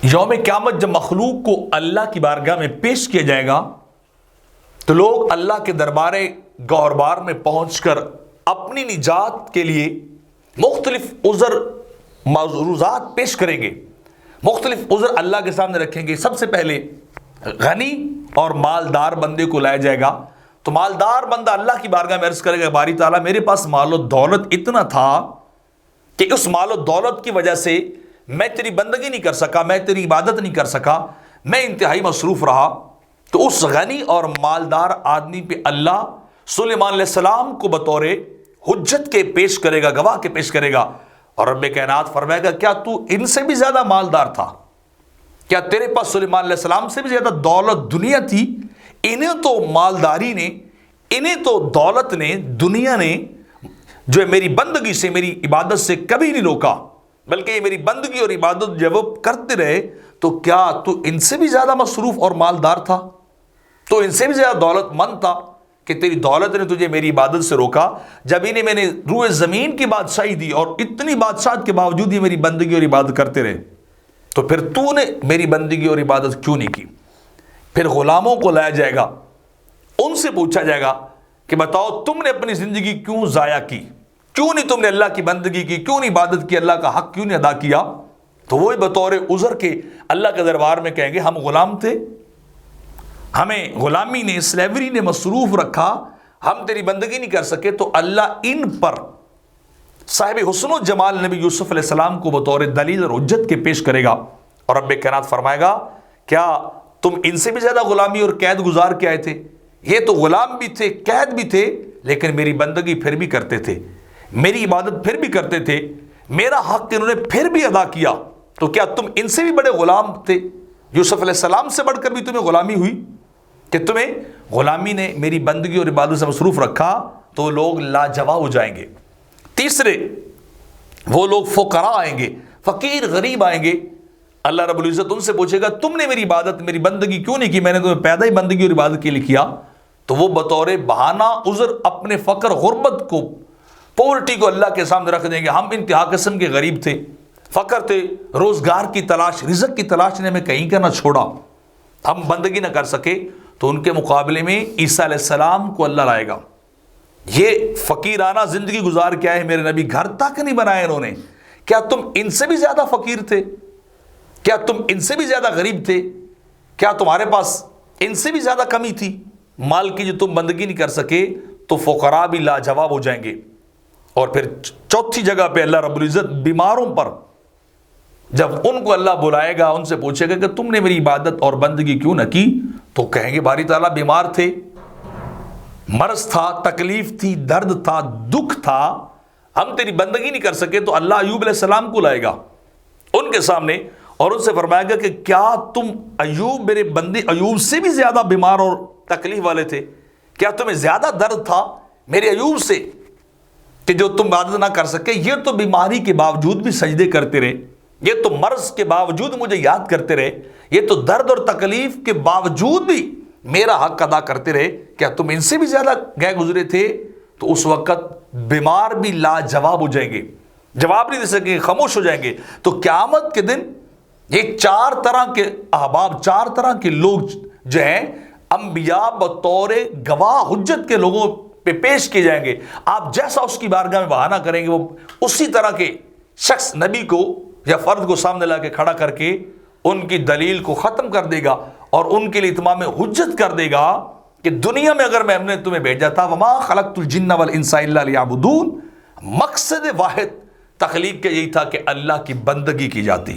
یوم قیامت جب مخلوق کو اللہ کی بارگاہ میں پیش کیا جائے گا تو لوگ اللہ کے دربار گہربار میں پہنچ کر اپنی نجات کے لیے مختلف عذر معروضات پیش کریں گے، مختلف عذر اللہ کے سامنے رکھیں گے۔ سب سے پہلے غنی اور مالدار بندے کو لایا جائے گا تو مالدار بندہ اللہ کی بارگاہ میں عرض کرے گا، باری تعالیٰ میرے پاس مال و دولت اتنا تھا کہ اس مال و دولت کی وجہ سے میں تیری بندگی نہیں کر سکا، میں تیری عبادت نہیں کر سکا، میں انتہائی مصروف رہا۔ تو اس غنی اور مالدار آدمی پہ اللہ سلیمان علیہ السلام کو بطور حجت کے پیش کرے گا، گواہ کے پیش کرے گا، اور رب کائنات فرمائے گا کیا تو ان سے بھی زیادہ مالدار تھا؟ کیا تیرے پاس سلیمان علیہ السلام سے بھی زیادہ دولت دنیا تھی؟ انہیں تو مالداری نے، انہیں تو دولت نے، دنیا نے جو ہے میری بندگی سے، میری عبادت سے کبھی نہیں روکا، بلکہ یہ میری بندگی اور عبادت جب وہ کرتے رہے تو کیا تو ان سے بھی زیادہ مصروف اور مالدار تھا؟ تو ان سے بھی زیادہ دولت مند تھا کہ تیری دولت نے تجھے میری عبادت سے روکا؟ جب انہیں میں نے روئے زمین کی بادشاہی دی اور اتنی بادشاہت کے باوجود یہ میری بندگی اور عبادت کرتے رہے، تو پھر تو نے میری بندگی اور عبادت کیوں نہیں کی؟ پھر غلاموں کو لایا جائے گا، ان سے پوچھا جائے گا کہ بتاؤ تم نے اپنی زندگی کیوں ضائع کی؟ کیوں نہیں تم نے اللہ کی بندگی کی؟ کیوں نہیں عبادت کی؟ اللہ کا حق کیوں نہیں ادا کیا؟ تو وہی بطور عذر کے اللہ کے دربار میں کہیں گے ہم غلام تھے، ہمیں غلامی نے، سلیوری نے مصروف رکھا، ہم تیری بندگی نہیں کر سکے۔ تو اللہ ان پر صاحب حسن و جمال نبی یوسف علیہ السلام کو بطور دلیل اور حجت کے پیش کرے گا، اور رب کائنات فرمائے گا کیا تم ان سے بھی زیادہ غلامی اور قید گزار کے آئے تھے؟ یہ تو غلام بھی تھے، قید بھی تھے، لیکن میری بندگی پھر بھی کرتے تھے، میری عبادت پھر بھی کرتے تھے، میرا حق انہوں نے پھر بھی ادا کیا۔ تو کیا تم ان سے بھی بڑے غلام تھے؟ یوسف علیہ السلام سے بڑھ کر بھی تمہیں غلامی ہوئی کہ تمہیں غلامی نے میری بندگی اور عبادت سے مصروف رکھا؟ تو لوگ لاجواب ہو جائیں گے۔ تیسرے وہ لوگ فقراء آئیں گے، فقیر غریب آئیں گے، اللہ رب العزت ان سے پوچھے گا تم نے میری عبادت، میری بندگی کیوں نہیں کی؟ میں نے تمہیں پیدا ہی بندگی اور عبادت کے لیے کیا۔ تو وہ بطور بہانہ عذر اپنے فقر، غربت کو، پورٹی کو اللہ کے سامنے رکھ دیں گے، ہم انتہا قسم کے غریب تھے، فقر تھے، روزگار کی تلاش، رزق کی تلاش نے ہمیں کہیں کا نہ چھوڑا، ہم بندگی نہ کر سکے۔ تو ان کے مقابلے میں عیسیٰ علیہ السلام کو اللہ لائے گا، یہ فقیرانہ زندگی گزار کے آئے، میرے نبی گھر تک نہیں بنائے انہوں نے، کیا تم ان سے بھی زیادہ فقیر تھے؟ کیا تم ان سے بھی زیادہ غریب تھے؟ کیا تمہارے پاس ان سے بھی زیادہ کمی تھی مال کی جو تم بندگی نہیں کر سکے؟ تو فقراء بھی لاجواب ہو جائیں گے۔ اور پھر چوتھی جگہ پہ اللہ رب العزت بیماروں پر جب ان کو اللہ بلائے گا، ان سے پوچھے گا کہ تم نے میری عبادت اور بندگی کیوں نہ کی؟ تو کہیں گے باری تعالیٰ بیمار تھے، مرض تھا، تکلیف تھی، درد تھا، دکھ تھا، ہم تیری بندگی نہیں کر سکے۔ تو اللہ ایوب علیہ السلام کو لائے گا ان کے سامنے اور ان سے فرمائے گا کہ کیا تم ایوب، میرے بندے ایوب سے بھی زیادہ بیمار اور تکلیف والے تھے؟ کیا تمہیں زیادہ درد تھا میرے ایوب سے کہ جو تم عبادت نہ کر سکے؟ یہ تو بیماری کے باوجود بھی سجدے کرتے رہے، یہ تو مرض کے باوجود مجھے یاد کرتے رہے، یہ تو درد اور تکلیف کے باوجود بھی میرا حق ادا کرتے رہے، کیا تم ان سے بھی زیادہ گئے گزرے تھے؟ تو اس وقت بیمار بھی لاجواب ہو جائیں گے، جواب نہیں دے سکیں گے، خاموش ہو جائیں گے۔ تو قیامت کے دن یہ چار طرح کے احباب، چار طرح کے لوگ جو ہیں انبیاء بطور گواہ حجت کے لوگوں پہ پیش کیے جائیں گے۔ آپ جیسا اس کی بارگاہ میں بہانہ کریں گے، وہ اسی طرح کے شخص نبی کو یا فرد کو سامنے لا کے کھڑا کر کے ان کی دلیل کو ختم کر دے گا اور ان کے لیے اتمام حجت کر دے گا کہ دنیا میں اگر ہم نے تمہیں بھیجا تھا وما خلقت الجن والانس الا لیعبدون، مقصد واحد تخلیق کا یہی تھا کہ اللہ کی بندگی کی جاتی۔